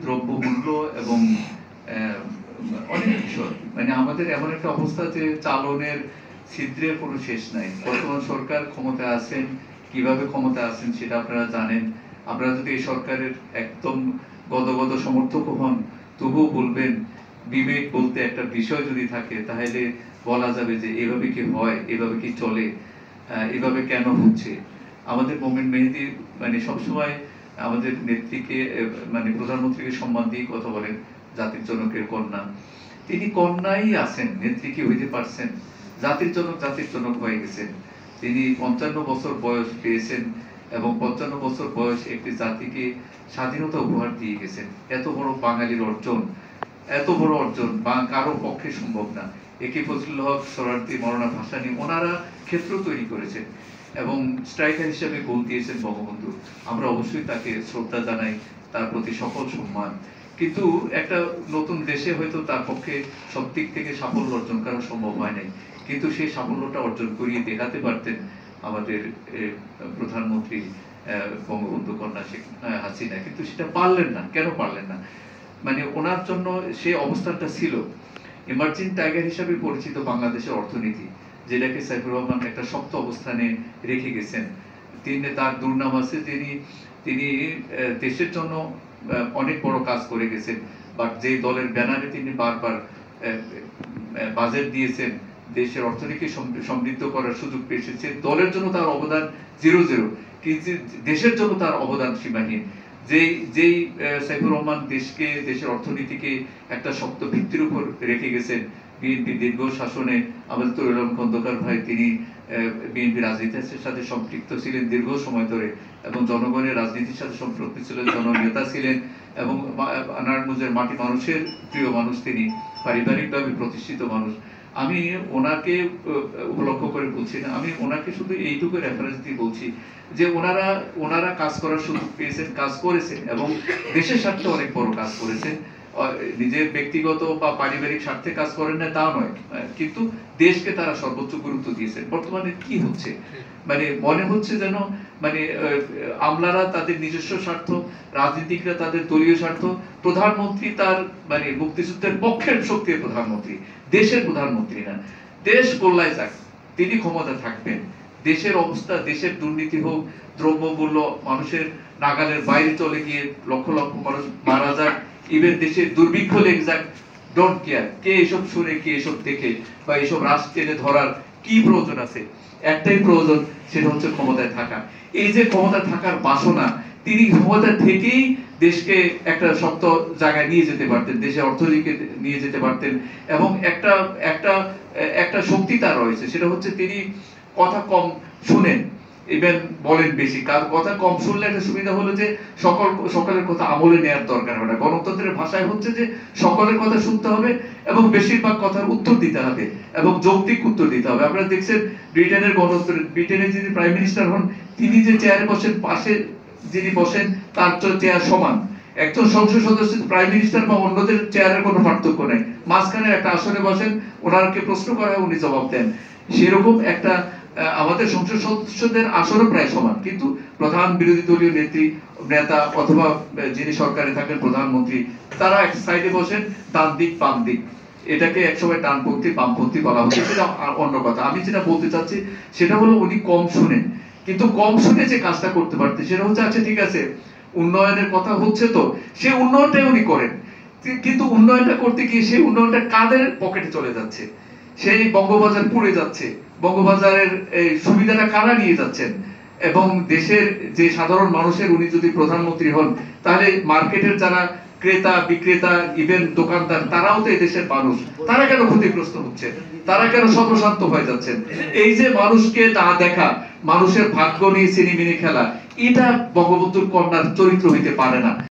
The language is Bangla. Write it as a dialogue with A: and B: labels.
A: দ্রব্যমূল্য এবং অনেক বিষয় মানে আমাদের এমন একটা অবস্থা যে চালনের ছিদ্রের কোনো শেষ নাই। বর্তমান সরকার ক্ষমতায় আছেন, কিভাবে ক্ষমতায় আছেন সেটা আপনারা জানেন। আপনারা যদি এই সরকারের একদম গদগদ সমর্থক হন, তবুও বলবেন বিবেক বলতে একটা বিষয় যদি থাকে তাহলে বলা যাবে যে এভাবে কি হয়, এভাবে কি চলে, এভাবে কেন হচ্ছে। আমাদের মোমেন মেহেদী মানে সবসময় আমাদের নেত্রীকে মানে প্রধানমন্ত্রীকে সম্মান দিয়ে কথা বলেন, জাতির জনকের কন্যা। তিনি কন্যাই আছেন, নেত্রী কি হইতে পারছেন? জাতির জনক হয়ে গেছেন। তিনি 55 বছর বয়স পেয়েছেন এবং 55 বছর বয়স একটি জাতিকে স্বাধীনতা উপহার দিয়ে গেছেন। এত বড় বাঙালির অর্জন, এত বড় অর্জন কারো পক্ষে সম্ভব না। একে ফজলুল হক, সোহরাওয়ার্দী, মৌলানা ভাসানী ওনারা ক্ষেত্র তৈরি করেছেন এবং স্ট্রাইকার হিসেবে গোল দিয়েছেন বঙ্গবন্ধু। আমরা অবশ্যই তাকে শ্রদ্ধা জানাই, তার প্রতি সকল সম্মান। কিন্তু একটা নতুন দেশে হয়তো তার পক্ষে সব দিক থেকে সাফল্য অর্জন করা সম্ভব হয় নাই, কিন্তু সেই সাফল্যটা অর্জন করিয়ে দেখাতে পারতেন আমাদের প্রধানমন্ত্রী বঙ্গবন্ধু কন্যা শেখ হাসিনা, কিন্তু সেটা পারলেন না। কেন পারলেন না? মানে ওনার জন্য সেই অবস্থানটা ছিল। এমার্জিং টাইগার হিসাবে পরিচিত বাংলাদেশের অর্থনীতি, যেটাকে সাইফুর রহমান একটা শক্ত অবস্থানে রেখে গেছেন। তার দুর্নাম আছে, তিনি দেশের জন্য অনেক বড় কাজ করে গেছেন, বাট যে দলের ব্যানারে তিনি বারবার বাজেট দিয়েছেন, দেশের অর্থনীতিকে সমৃদ্ধ করার সুযোগ পেয়েছেন, দলের জন্য তার অবদান 0-0, কিন্তু দেশের জন্য তার অবদান সীমাহীন। যেই সাইফুর রহমান দেশের অর্থনীতিকে একটা শক্ত ভিত্তির উপর রেখে গেছেন। বিএনপি দীর্ঘ শাসনে আমাদের তরুণ খন্দকার ভাই, তিনি বিএনপি রাজনীতির সাথে সম্পৃক্ত ছিলেন দীর্ঘ সময় ধরে এবং জনগণের রাজনীতির সাথে সম্পৃক্ত ছিলেন, জননেতা ছিলেন এবং নারায়ণগঞ্জের মাটি মানুষের প্রিয় মানুষ, তিনি পারিবারিকভাবে প্রতিষ্ঠিত মানুষ। আমি ওনাকে উপলক্ষ করে বলছি না, আমি ওনাকে শুধু এইটুকু রেফারেন্স দিয়ে বলছি যে ওনারা কাজ করার সুযোগ পেয়েছেন, কাজ করেছেন এবং দেশের স্বার্থে অনেক বড় কাজ করেছেন। নিজের ব্যক্তিগত বা পারিবারিক স্বার্থে কাজ করেন না তা নয়, কিন্তু দেশকে তারা সর্বোচ্চ গুরুত্ব দিয়েছেন। বর্তমানে কি হচ্ছে, মানে মনে হচ্ছে যেন মানে আমলারা তাদের নিজস্ব স্বার্থ, রাজনীতিকরা তাদের দলীয় স্বার্থ, প্রধানমন্ত্রী তার মানে মুক্তিযুদ্ধের পক্ষের শক্তির প্রধানমন্ত্রী, দেশের প্রধানমন্ত্রী না। দেশ গোল্লায় যাক, তিনি ক্ষমতা থাকবেন। দেশের অবস্থা, দেশের দুর্নীতি হোক, দ্রব্যমূল্য মানুষের নাগালের বাইরে চলে গিয়ে লক্ষ লক্ষ মানুষ মারা যাক, ইভেন দেশে দুর্ভিক্ষ লেগে যাক, ডোন্ট কেয়ার। কে এসব শুনে, কে এসব দেখে বা এসব রাশ টেনে ধরার কি প্রয়োজন আছে? একটাই প্রয়োজন, সেটা হচ্ছে ক্ষমতায় থাকা। এই যে ক্ষমতায় থাকার বাসনা, তিনি ক্ষমতা থেকেই দেশকে একটা শক্ত জায়গায় নিয়ে যেতে পারতেন, দেশের অর্থনীতিকে নিয়ে যেতে পারতেন এবং একটা শক্তি তার রয়েছে, সেটা হচ্ছে তিনি কথা কম শুনেন, ইভেন বলেন বেশি। কার কথা কম শুনলে একটা সুবিধা হলো যে সকলের কথা আমলে নেওয়ার দরকার হয় না। গণতন্ত্রের ভাষায় হচ্ছে যে সকলের কথা শুনতে হবে এবং বেশিরভাগ কথার উত্তর দিতে হবে এবং যৌক্তিক উত্তর দিতে হবে। আপনারা দেখছেন ব্রিটেনের ব্রিটেনে যিনি প্রাইম মিনিস্টার হন, তিনি যে চেয়ারে বসেন, পাশে যিনি বসেন তার চেয়ার সমান। একজন সংসদ সদস্য প্রাইম মিনিস্টার বা অন্যদের চেয়ারের কোনো পার্থক্য নেই, মাঝখানে একটা আসনে বসেন, ওনাকে প্রশ্ন করা হয়, উনি জবাব দেন। সেরকম একটা আমাদের সংসদ সদস্যদের আসনও প্রায় সমান, কিন্তু প্রধান বিরোধী দলীয় নেতা অথবা যিনি সরকারে থাকেন প্রধানমন্ত্রী, তারা এক সাইডে বসেন, ডান দিক বাম দিক। এটাকে একসময় ডানপন্থী বামপন্থী বলা হতো, সেটা অন্য কথা। আমি যেটা বলতে চাচ্ছি সেটা হলো উনি কম শুনেন, কিন্তু কম শুনে যে কাজটা করতে পারতেন সেটা হচ্ছে, আচ্ছা ঠিক আছে উন্নয়নের কথা হচ্ছে, তো সেই উন্নয়নটাই উনি করেন, কিন্তু উন্নয়নটা করতে গিয়ে সেই উন্নয়নটা কাদের পকেটে চলে যাচ্ছে? সেই বঙ্গবাজার পুড়ে যাচ্ছে, বঙ্গবাজারের এই সুবিধাটা কারা নিয়ে যাচ্ছেন? এবং দেশের যে সাধারণ মানুষের, উনি যদি প্রধানমন্ত্রী হন তাহলে মার্কেটের যারা ক্রেতা বিক্রেতা ইভেন দোকানদার, তারাও তো দেশের মানুষ, তারা কেন ক্ষতিগ্রস্ত হচ্ছে? তারা কেন সর্বশান্ত হয়ে যাচ্ছেন? এই যে মানুষকে না দেখা, মানুষের ভাগ্য নিয়ে সিনেমিনি খেলা, এটা বঙ্গবন্ধুর কন্যার চরিত্র হইতে পারে না।